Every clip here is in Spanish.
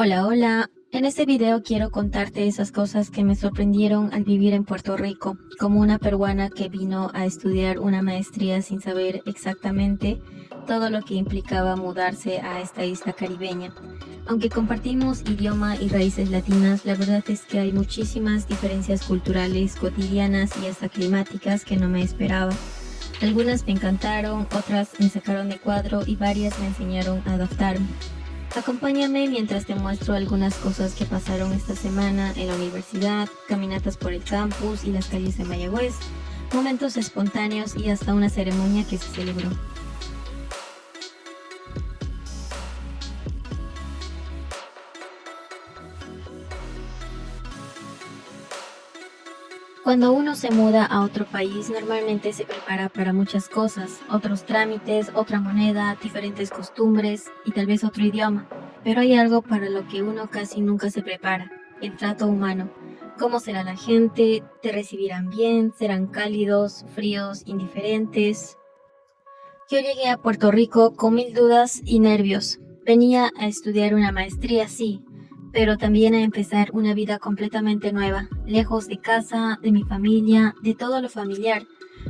Hola, hola. En este video quiero contarte esas cosas que me sorprendieron al vivir en Puerto Rico, como una peruana que vino a estudiar una maestría sin saber exactamente todo lo que implicaba mudarse a esta isla caribeña. Aunque compartimos idioma y raíces latinas, la verdad es que hay muchísimas diferencias culturales, cotidianas y hasta climáticas que no me esperaba. Algunas me encantaron, otras me sacaron de cuadro y varias me enseñaron a adaptarme. Acompáñame mientras te muestro algunas cosas que pasaron esta semana en la universidad, caminatas por el campus y las calles de Mayagüez, momentos espontáneos y hasta una ceremonia que se celebró. Cuando uno se muda a otro país, normalmente se prepara para muchas cosas, otros trámites, otra moneda, diferentes costumbres y tal vez otro idioma. Pero hay algo para lo que uno casi nunca se prepara, el trato humano. ¿Cómo será la gente? ¿Te recibirán bien? ¿Serán cálidos, fríos, indiferentes? Yo llegué a Puerto Rico con mil dudas y nervios. Venía a estudiar una maestría, sí, pero también a empezar una vida completamente nueva, lejos de casa, de mi familia, de todo lo familiar.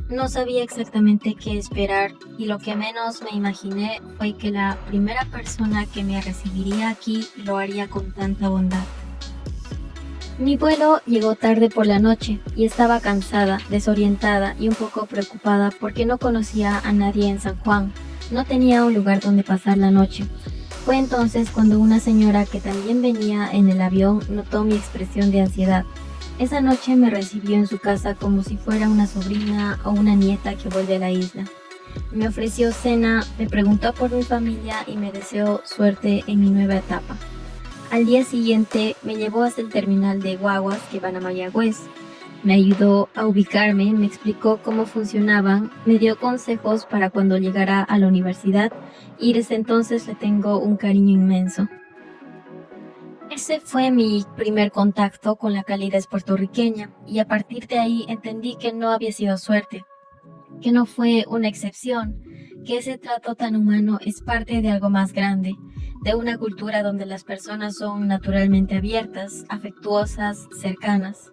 No sabía exactamente qué esperar y lo que menos me imaginé fue que la primera persona que me recibiría aquí lo haría con tanta bondad. Mi vuelo llegó tarde por la noche y estaba cansada, desorientada y un poco preocupada porque no conocía a nadie en San Juan. No tenía un lugar donde pasar la noche. Fue entonces cuando una señora que también venía en el avión notó mi expresión de ansiedad. Esa noche me recibió en su casa como si fuera una sobrina o una nieta que vuelve a la isla. Me ofreció cena, me preguntó por mi familia y me deseó suerte en mi nueva etapa. Al día siguiente me llevó hasta el terminal de guaguas que van a Mayagüez. Me ayudó a ubicarme, me explicó cómo funcionaban, me dio consejos para cuando llegara a la universidad y desde entonces le tengo un cariño inmenso. Ese fue mi primer contacto con la calidez puertorriqueña y a partir de ahí entendí que no había sido suerte, que no fue una excepción, que ese trato tan humano es parte de algo más grande, de una cultura donde las personas son naturalmente abiertas, afectuosas, cercanas.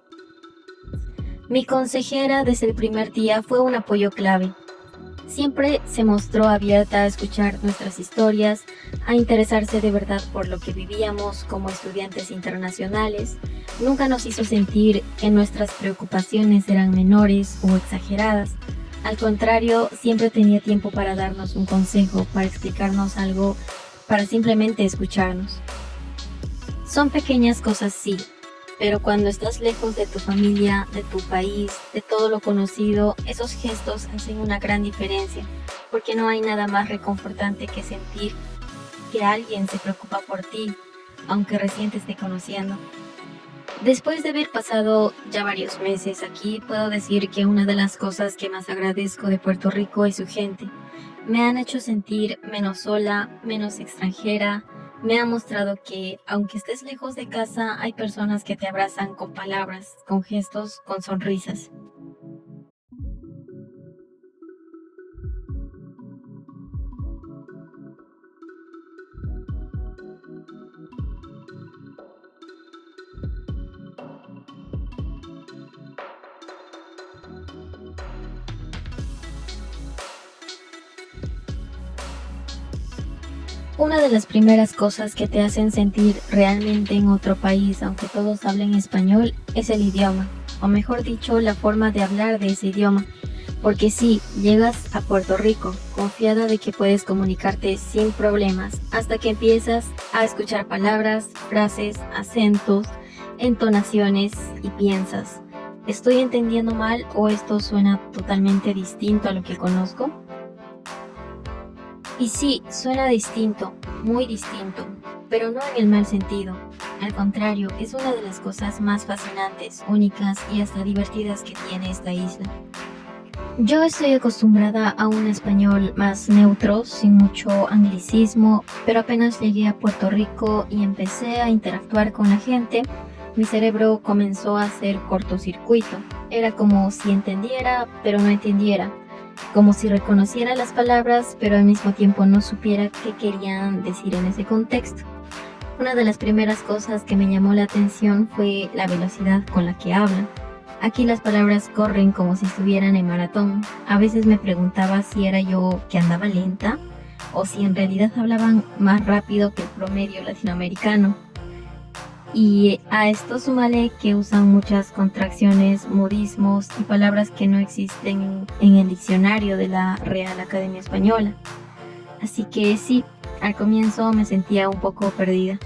Mi consejera desde el primer día fue un apoyo clave. Siempre se mostró abierta a escuchar nuestras historias, a interesarse de verdad por lo que vivíamos como estudiantes internacionales. Nunca nos hizo sentir que nuestras preocupaciones eran menores o exageradas. Al contrario, siempre tenía tiempo para darnos un consejo, para explicarnos algo, para simplemente escucharnos. Son pequeñas cosas, sí, pero cuando estás lejos de tu familia, de tu país, de todo lo conocido, esos gestos hacen una gran diferencia, porque no hay nada más reconfortante que sentir que alguien se preocupa por ti, aunque recién te esté conociendo. Después de haber pasado ya varios meses aquí, puedo decir que una de las cosas que más agradezco de Puerto Rico es su gente. Me han hecho sentir menos sola, menos extranjera. Me ha mostrado que, aunque estés lejos de casa, hay personas que te abrazan con palabras, con gestos, con sonrisas. Una de las primeras cosas que te hacen sentir realmente en otro país, aunque todos hablen español, es el idioma, o mejor dicho, la forma de hablar de ese idioma. Porque sí, llegas a Puerto Rico confiada de que puedes comunicarte sin problemas, hasta que empiezas a escuchar palabras, frases, acentos, entonaciones y piensas, ¿estoy entendiendo mal o esto suena totalmente distinto a lo que conozco? Y sí, suena distinto, muy distinto, pero no en el mal sentido. Al contrario, es una de las cosas más fascinantes, únicas y hasta divertidas que tiene esta isla. Yo estoy acostumbrada a un español más neutro, sin mucho anglicismo, pero apenas llegué a Puerto Rico y empecé a interactuar con la gente, mi cerebro comenzó a hacer cortocircuito. Era como si entendiera, pero no entendiera. Como si reconociera las palabras, pero al mismo tiempo no supiera qué querían decir en ese contexto. Una de las primeras cosas que me llamó la atención fue la velocidad con la que hablan. Aquí las palabras corren como si estuvieran en maratón. A veces me preguntaba si era yo que andaba lenta o si en realidad hablaban más rápido que el promedio latinoamericano. Y a esto súmale que usan muchas contracciones, modismos y palabras que no existen en el diccionario de la Real Academia Española. Así que sí, al comienzo me sentía un poco perdida.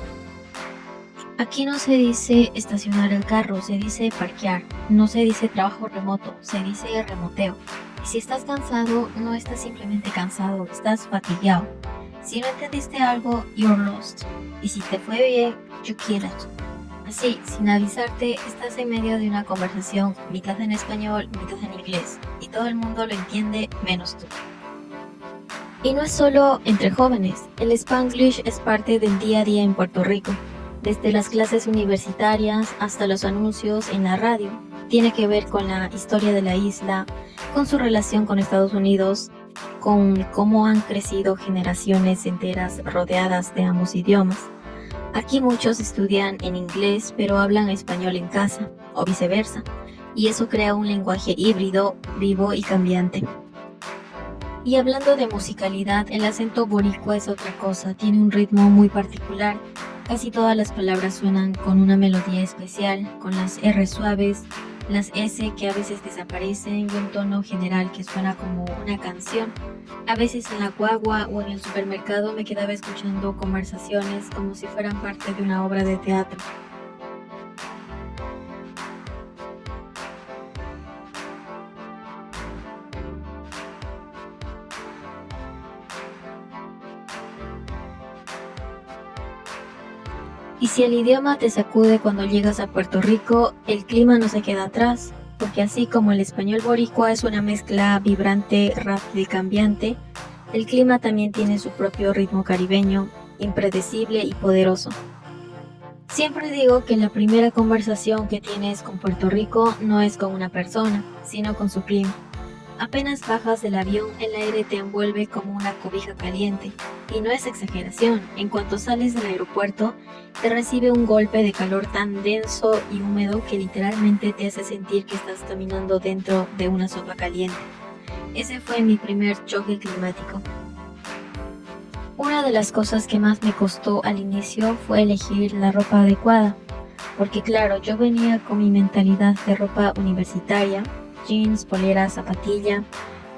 Aquí no se dice estacionar el carro, se dice parquear. No se dice trabajo remoto, se dice remoteo. Y si estás cansado, no estás simplemente cansado, estás fatigado. Si no entendiste algo, you're lost. Y si te fue bien, you killed it. Así, sin avisarte, estás en medio de una conversación, mitad en español, mitad en inglés. Y todo el mundo lo entiende, menos tú. Y no es solo entre jóvenes, el Spanglish es parte del día a día en Puerto Rico. Desde las clases universitarias hasta los anuncios en la radio. Tiene que ver con la historia de la isla, con su relación con Estados Unidos, con cómo han crecido generaciones enteras rodeadas de ambos idiomas. Aquí muchos estudian en inglés pero hablan español en casa, o viceversa, y eso crea un lenguaje híbrido, vivo y cambiante. Y hablando de musicalidad, el acento boricua es otra cosa, tiene un ritmo muy particular. Casi todas las palabras suenan con una melodía especial, con las R suaves, las S que a veces desaparecen y un tono general que suena como una canción. A veces en la guagua o en el supermercado me quedaba escuchando conversaciones como si fueran parte de una obra de teatro. Y si el idioma te sacude cuando llegas a Puerto Rico, el clima no se queda atrás, porque así como el español boricua es una mezcla vibrante, rápida y cambiante, el clima también tiene su propio ritmo caribeño, impredecible y poderoso. Siempre digo que la primera conversación que tienes con Puerto Rico no es con una persona, sino con su clima. Apenas bajas del avión, el aire te envuelve como una cobija caliente. Y no es exageración, en cuanto sales del aeropuerto, te recibe un golpe de calor tan denso y húmedo que literalmente te hace sentir que estás caminando dentro de una sopa caliente. Ese fue mi primer choque climático. Una de las cosas que más me costó al inicio fue elegir la ropa adecuada, porque claro, yo venía con mi mentalidad de ropa universitaria, jeans, polera, zapatilla,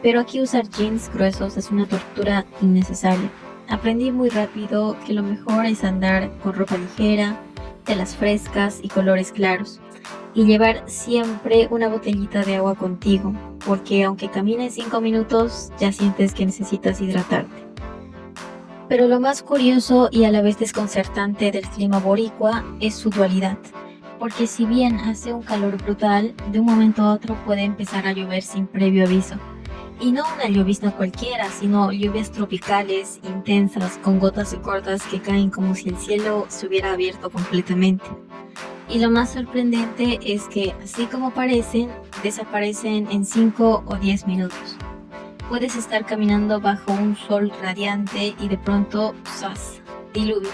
pero aquí usar jeans gruesos es una tortura innecesaria. Aprendí muy rápido que lo mejor es andar con ropa ligera, telas frescas y colores claros, y llevar siempre una botellita de agua contigo, porque aunque camines 5 minutos, ya sientes que necesitas hidratarte. Pero lo más curioso y a la vez desconcertante del clima boricua es su dualidad, porque si bien hace un calor brutal, de un momento a otro puede empezar a llover sin previo aviso. Y no una llovizna cualquiera, sino lluvias tropicales, intensas, con gotas y cortas que caen como si el cielo se hubiera abierto completamente. Y lo más sorprendente es que, así como parecen, desaparecen en 5 o 10 minutos. Puedes estar caminando bajo un sol radiante y de pronto, ¡zas!, diluvio.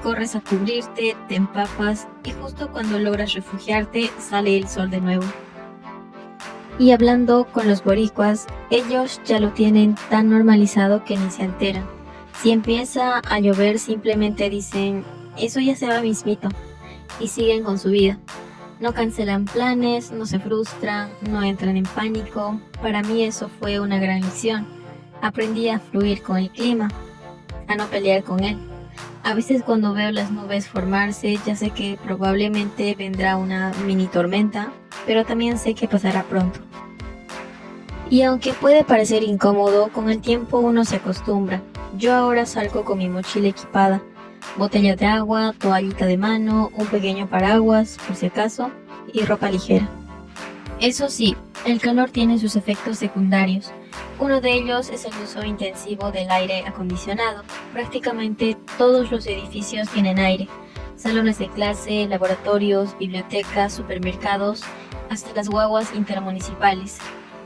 Corres a cubrirte, te empapas y justo cuando logras refugiarte sale el sol de nuevo. Y hablando con los boricuas, ellos ya lo tienen tan normalizado que ni se alteran. Si empieza a llover simplemente dicen, eso ya se va mismito, y siguen con su vida. No cancelan planes, no se frustran, no entran en pánico. Para mí eso fue una gran lección. Aprendí a fluir con el clima, a no pelear con él. A veces cuando veo las nubes formarse, ya sé que probablemente vendrá una mini tormenta, pero también sé que pasará pronto. Y aunque puede parecer incómodo, con el tiempo uno se acostumbra. Yo ahora salgo con mi mochila equipada, botella de agua, toallita de mano, un pequeño paraguas, por si acaso, y ropa ligera. Eso sí, el calor tiene sus efectos secundarios. Uno de ellos es el uso intensivo del aire acondicionado. Prácticamente todos los edificios tienen aire. Salones de clase, laboratorios, bibliotecas, supermercados, hasta las guaguas intermunicipales.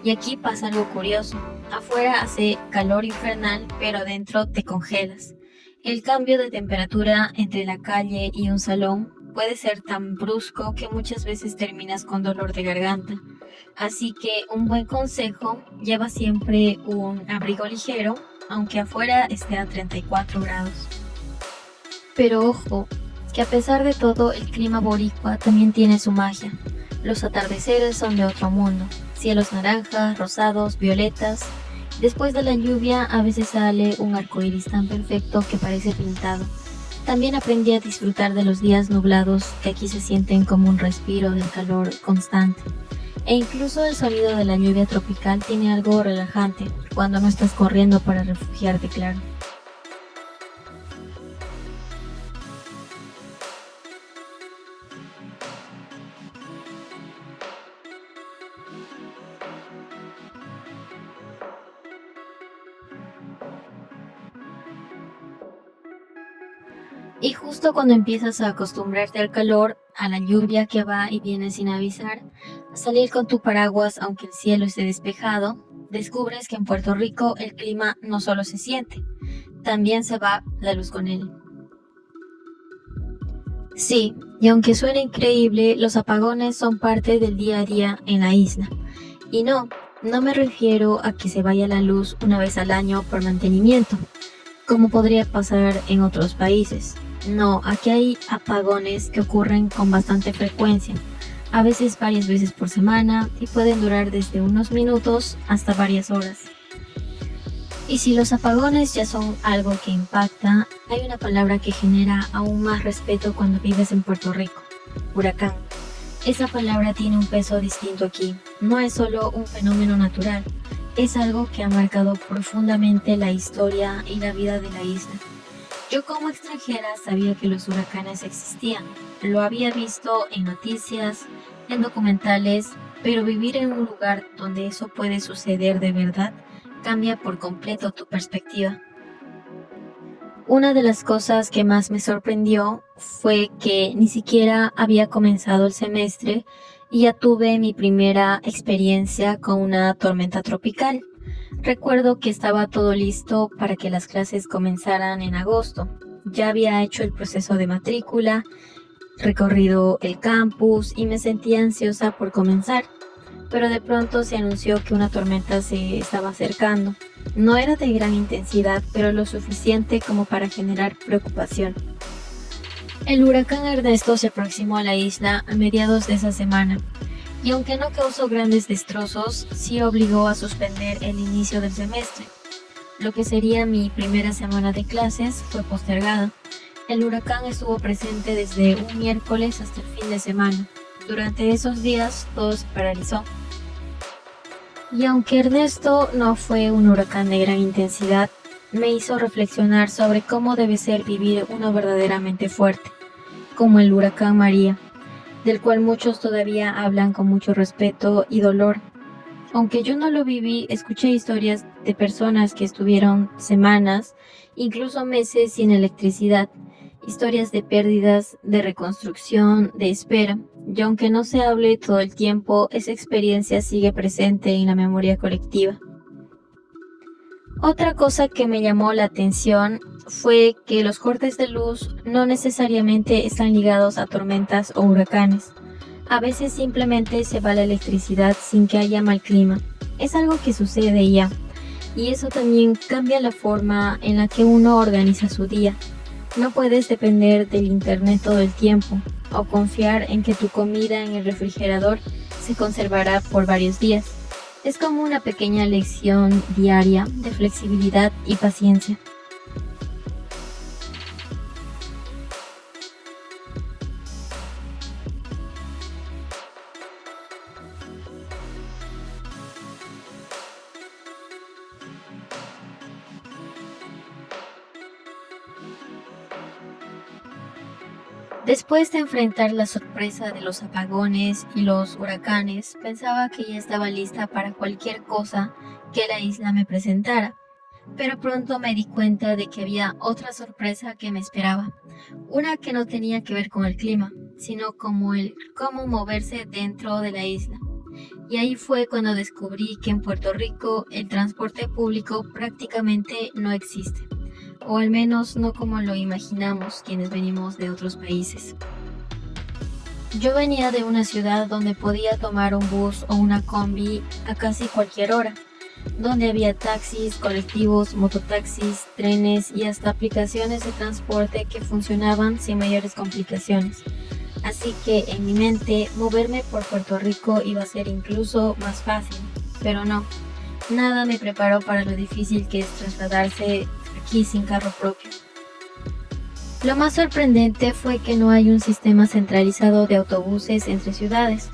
Y aquí pasa algo curioso. Afuera hace calor infernal, pero adentro te congelas. El cambio de temperatura entre la calle y un salón puede ser tan brusco que muchas veces terminas con dolor de garganta. Así que un buen consejo, lleva siempre un abrigo ligero, aunque afuera esté a 34 grados. Pero ojo, que a pesar de todo, el clima boricua también tiene su magia. Los atardeceres son de otro mundo, cielos naranjas, rosados, violetas. Después de la lluvia a veces sale un arco iris tan perfecto que parece pintado. También aprendí a disfrutar de los días nublados que aquí se sienten como un respiro del calor constante. E incluso el sonido de la lluvia tropical tiene algo relajante cuando no estás corriendo para refugiarte, claro. Y justo cuando empiezas a acostumbrarte al calor, a la lluvia que va y viene sin avisar, a salir con tu paraguas aunque el cielo esté despejado, descubres que en Puerto Rico el clima no solo se siente, también se va la luz con él. Sí, y aunque suene increíble, los apagones son parte del día a día en la isla. Y no, no me refiero a que se vaya la luz una vez al año por mantenimiento, como podría pasar en otros países. No, aquí hay apagones que ocurren con bastante frecuencia, a veces varias veces por semana y pueden durar desde unos minutos hasta varias horas. Y si los apagones ya son algo que impacta, hay una palabra que genera aún más respeto cuando vives en Puerto Rico: huracán. Esa palabra tiene un peso distinto aquí. No es solo un fenómeno natural, es algo que ha marcado profundamente la historia y la vida de la isla. Yo como extranjera sabía que los huracanes existían, lo había visto en noticias, en documentales, pero vivir en un lugar donde eso puede suceder de verdad cambia por completo tu perspectiva. Una de las cosas que más me sorprendió fue que ni siquiera había comenzado el semestre y ya tuve mi primera experiencia con una tormenta tropical. Recuerdo que estaba todo listo para que las clases comenzaran en agosto. Ya había hecho el proceso de matrícula, recorrido el campus y me sentía ansiosa por comenzar, pero de pronto se anunció que una tormenta se estaba acercando. No era de gran intensidad, pero lo suficiente como para generar preocupación. El huracán Ernesto se aproximó a la isla a mediados de esa semana, y aunque no causó grandes destrozos, sí obligó a suspender el inicio del semestre. Lo que sería mi primera semana de clases fue postergada. El huracán estuvo presente desde un miércoles hasta el fin de semana. Durante esos días todo se paralizó. Y aunque Ernesto no fue un huracán de gran intensidad, me hizo reflexionar sobre cómo debe ser vivir uno verdaderamente fuerte, como el huracán María, del cual muchos todavía hablan con mucho respeto y dolor. Aunque yo no lo viví, escuché historias de personas que estuvieron semanas, incluso meses sin electricidad, historias de pérdidas, de reconstrucción, de espera. Y aunque no se hable todo el tiempo, esa experiencia sigue presente en la memoria colectiva. Otra cosa que me llamó la atención fue que los cortes de luz no necesariamente están ligados a tormentas o huracanes. A veces simplemente se va la electricidad sin que haya mal clima. Es algo que sucede ya. Y eso también cambia la forma en la que uno organiza su día. No puedes depender del internet todo el tiempo o confiar en que tu comida en el refrigerador se conservará por varios días. Es como una pequeña lección diaria de flexibilidad y paciencia. Después de enfrentar la sorpresa de los apagones y los huracanes, pensaba que ya estaba lista para cualquier cosa que la isla me presentara. Pero pronto me di cuenta de que había otra sorpresa que me esperaba, una que no tenía que ver con el clima, sino como el cómo moverse dentro de la isla. Y ahí fue cuando descubrí que en Puerto Rico el transporte público prácticamente no existe. o al menos no como lo imaginamos quienes venimos de otros países. Yo venía de una ciudad donde podía tomar un bus o una combi a casi cualquier hora, donde había taxis, colectivos, mototaxis, trenes y hasta aplicaciones de transporte que funcionaban sin mayores complicaciones. Así que en mi mente, moverme por Puerto Rico iba a ser incluso más fácil, pero no, nada me preparó para lo difícil que es trasladarse aquí sin carro propio. Lo más sorprendente fue que no hay un sistema centralizado de autobuses entre ciudades.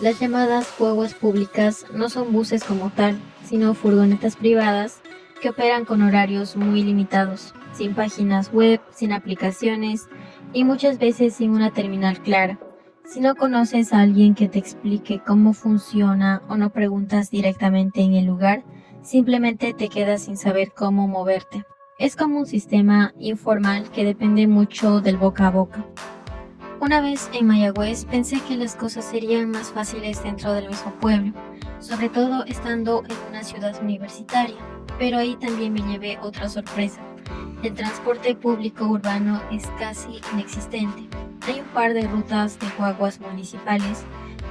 Las llamadas guaguas públicas no son buses como tal, sino furgonetas privadas que operan con horarios muy limitados, sin páginas web, sin aplicaciones y muchas veces sin una terminal clara. Si no conoces a alguien que te explique cómo funciona o no preguntas directamente en el lugar, simplemente te quedas sin saber cómo moverte. Es como un sistema informal que depende mucho del boca a boca. Una vez en Mayagüez pensé que las cosas serían más fáciles dentro del mismo pueblo, sobre todo estando en una ciudad universitaria, pero ahí también me llevé otra sorpresa. El transporte público urbano es casi inexistente. Hay un par de rutas de guaguas municipales,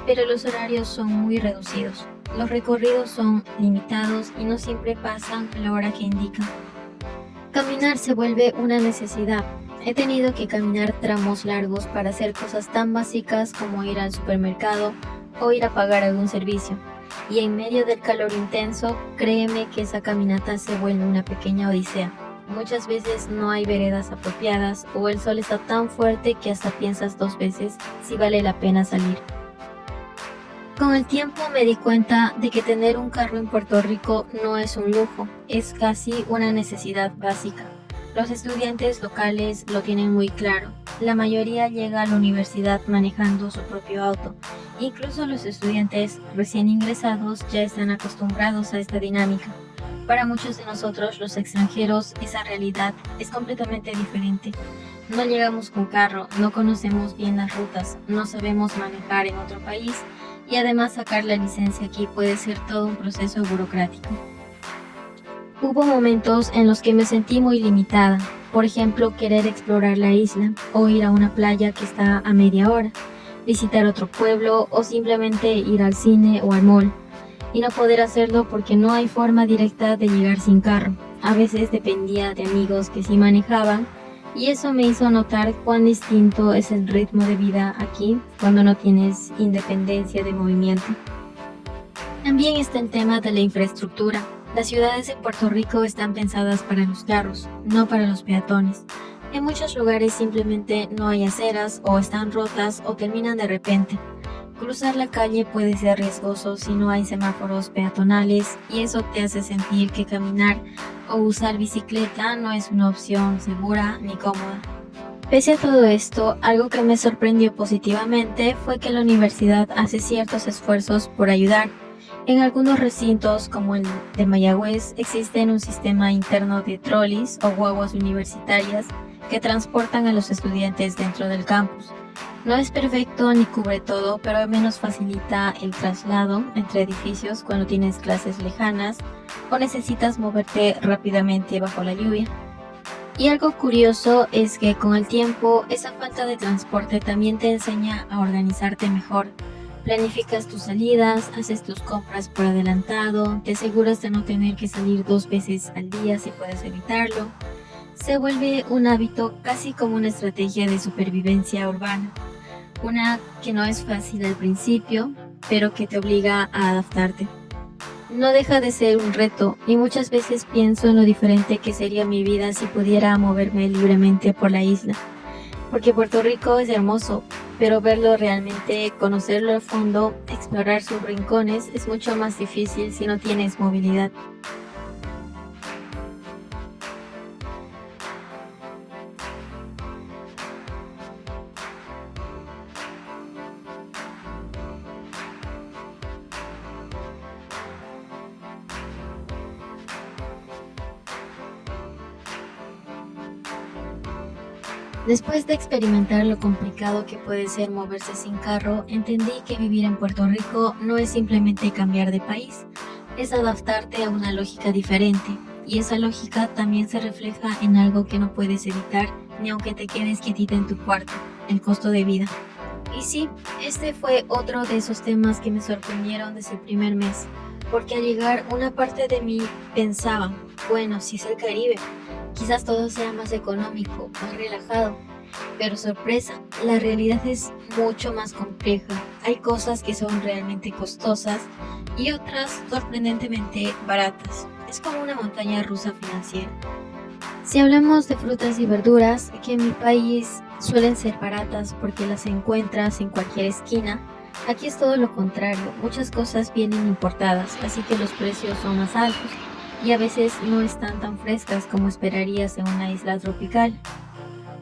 pero los horarios son muy reducidos. Los recorridos son limitados y no siempre pasan a la hora que indican. Caminar se vuelve una necesidad. He tenido que caminar tramos largos para hacer cosas tan básicas como ir al supermercado o ir a pagar algún servicio. Y en medio del calor intenso, créeme que esa caminata se vuelve una pequeña odisea. Muchas veces no hay veredas apropiadas o el sol está tan fuerte que hasta piensas dos veces si vale la pena salir. Con el tiempo me di cuenta de que tener un carro en Puerto Rico no es un lujo, es casi una necesidad básica. Los estudiantes locales lo tienen muy claro. La mayoría llega a la universidad manejando su propio auto. Incluso los estudiantes recién ingresados ya están acostumbrados a esta dinámica. Para muchos de nosotros, los extranjeros, esa realidad es completamente diferente. No llegamos con carro, no conocemos bien las rutas, no sabemos manejar en otro país y además sacar la licencia aquí puede ser todo un proceso burocrático. Hubo momentos en los que me sentí muy limitada, por ejemplo, querer explorar la isla o ir a una playa que está a media hora, visitar otro pueblo o simplemente ir al cine o al mall, y no poder hacerlo porque no hay forma directa de llegar sin carro. A veces dependía de amigos que sí manejaban y eso me hizo notar cuán distinto es el ritmo de vida aquí cuando no tienes independencia de movimiento. También está el tema de la infraestructura. Las ciudades en Puerto Rico están pensadas para los carros, no para los peatones. En muchos lugares simplemente no hay aceras o están rotas o terminan de repente. Cruzar la calle puede ser riesgoso si no hay semáforos peatonales y eso te hace sentir que caminar o usar bicicleta no es una opción segura ni cómoda. Pese a todo esto, algo que me sorprendió positivamente fue que la universidad hace ciertos esfuerzos por ayudar. En algunos recintos, como el de Mayagüez, existe un sistema interno de trolis o guaguas universitarias que transportan a los estudiantes dentro del campus. No es perfecto ni cubre todo, pero al menos facilita el traslado entre edificios cuando tienes clases lejanas o necesitas moverte rápidamente bajo la lluvia. Y algo curioso es que con el tiempo, esa falta de transporte también te enseña a organizarte mejor. Planificas tus salidas, haces tus compras por adelantado, te aseguras de no tener que salir 2 veces al día si puedes evitarlo. Se vuelve un hábito casi como una estrategia de supervivencia urbana. Una que no es fácil al principio, pero que te obliga a adaptarte. No deja de ser un reto y muchas veces pienso en lo diferente que sería mi vida si pudiera moverme libremente por la isla. Porque Puerto Rico es hermoso, pero verlo realmente, conocerlo a fondo, explorar sus rincones es mucho más difícil si no tienes movilidad. Después de experimentar lo complicado que puede ser moverse sin carro, entendí que vivir en Puerto Rico no es simplemente cambiar de país, es adaptarte a una lógica diferente. y esa lógica también se refleja en algo que no puedes evitar ni aunque te quedes quietita en tu cuarto, el costo de vida. Y sí, este fue otro de esos temas que me sorprendieron desde el primer mes, porque al llegar una parte de mí pensaba, bueno, si es el Caribe, quizás todo sea más económico, más relajado, pero sorpresa, la realidad es mucho más compleja. Hay cosas que son realmente costosas y otras sorprendentemente baratas. Es como una montaña rusa financiera. Si hablamos de frutas y verduras, que en mi país suelen ser baratas porque las encuentras en cualquier esquina, aquí es todo lo contrario. Muchas cosas vienen importadas, así que los precios son más altos y a veces no están tan frescas como esperarías en una isla tropical.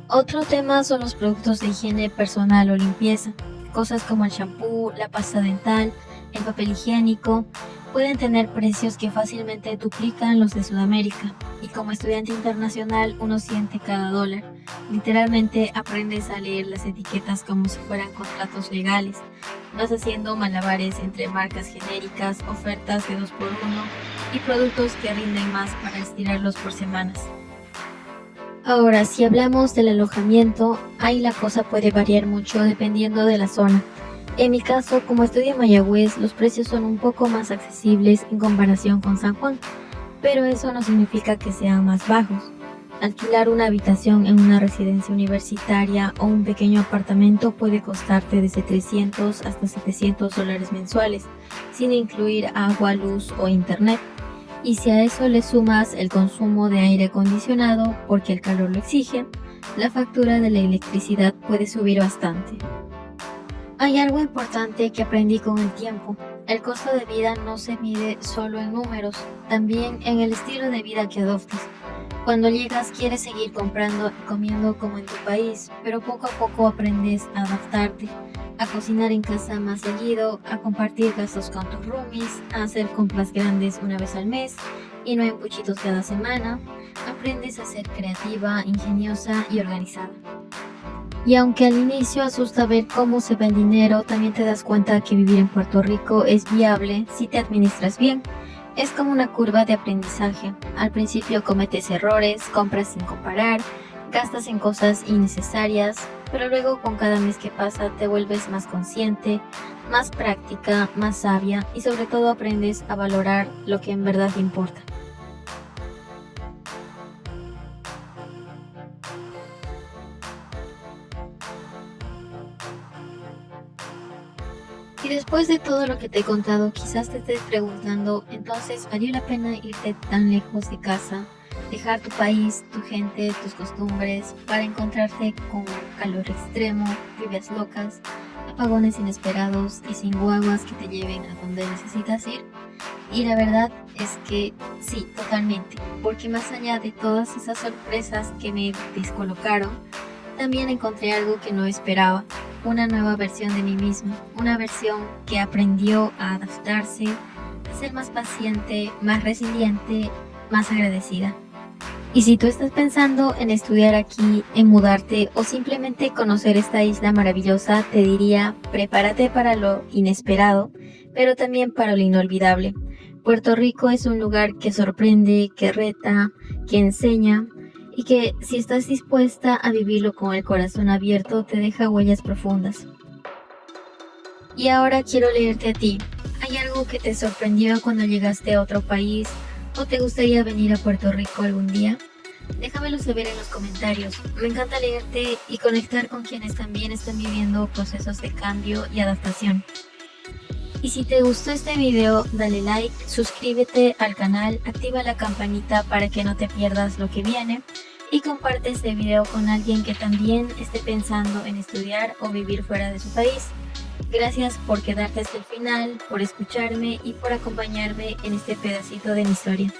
Otro tema son los productos de higiene personal o limpieza. Cosas como el shampoo, la pasta dental, el papel higiénico, pueden tener precios que fácilmente duplican los de Sudamérica. Y como estudiante internacional uno siente cada dólar. Literalmente aprendes a leer las etiquetas como si fueran contratos legales. Vas haciendo malabares entre marcas genéricas, ofertas de 2x1 y productos que rinden más para estirarlos por semanas. Ahora, si hablamos del alojamiento, ahí la cosa puede variar mucho dependiendo de la zona. En mi caso, como estudio en Mayagüez, los precios son un poco más accesibles en comparación con San Juan, pero eso no significa que sean más bajos. Alquilar una habitación en una residencia universitaria o un pequeño apartamento puede costarte desde 300 hasta $700 mensuales, sin incluir agua, luz o internet. Y si a eso le sumas el consumo de aire acondicionado, porque el calor lo exige, la factura de la electricidad puede subir bastante. Hay algo importante que aprendí con el tiempo. El costo de vida no se mide solo en números, también en el estilo de vida que adoptes. Cuando llegas quieres seguir comprando y comiendo como en tu país, pero poco a poco aprendes a adaptarte, a cocinar en casa más seguido, a compartir gastos con tus roomies, a hacer compras grandes una vez al mes y no en puchitos cada semana. Aprendes a ser creativa, ingeniosa y organizada. Y aunque al inicio asusta ver cómo se va el dinero, también te das cuenta que vivir en Puerto Rico es viable si te administras bien. Es como una curva de aprendizaje. Al principio cometes errores, compras sin comparar, gastas en cosas innecesarias, pero luego con cada mes que pasa te vuelves más consciente, más práctica, más sabia y sobre todo aprendes a valorar lo que en verdad importa. Y después de todo lo que te he contado, quizás te estés preguntando, entonces, ¿valió la pena irte tan lejos de casa, dejar tu país, tu gente, tus costumbres, para encontrarte con calor extremo, lluvias locas, apagones inesperados y sin guaguas que te lleven a donde necesitas ir? Y la verdad es que sí, totalmente, porque más allá de todas esas sorpresas que me descolocaron, también encontré algo que no esperaba, una nueva versión de mí misma, una versión que aprendió a adaptarse, a ser más paciente, más resiliente, más agradecida. Y si tú estás pensando en estudiar aquí, en mudarte o simplemente conocer esta isla maravillosa, te diría, prepárate para lo inesperado, pero también para lo inolvidable. Puerto Rico es un lugar que sorprende, que reta, que enseña y que si estás dispuesta a vivirlo con el corazón abierto, te deja huellas profundas. Y ahora quiero leerte a ti. ¿Hay algo que te sorprendió cuando llegaste a otro país o te gustaría venir a Puerto Rico algún día? Déjamelo saber en los comentarios. Me encanta leerte y conectar con quienes también están viviendo procesos de cambio y adaptación. Y si te gustó este video, dale like, suscríbete al canal, activa la campanita para que no te pierdas lo que viene y comparte este video con alguien que también esté pensando en estudiar o vivir fuera de su país. Gracias por quedarte hasta el final, por escucharme y por acompañarme en este pedacito de mi historia.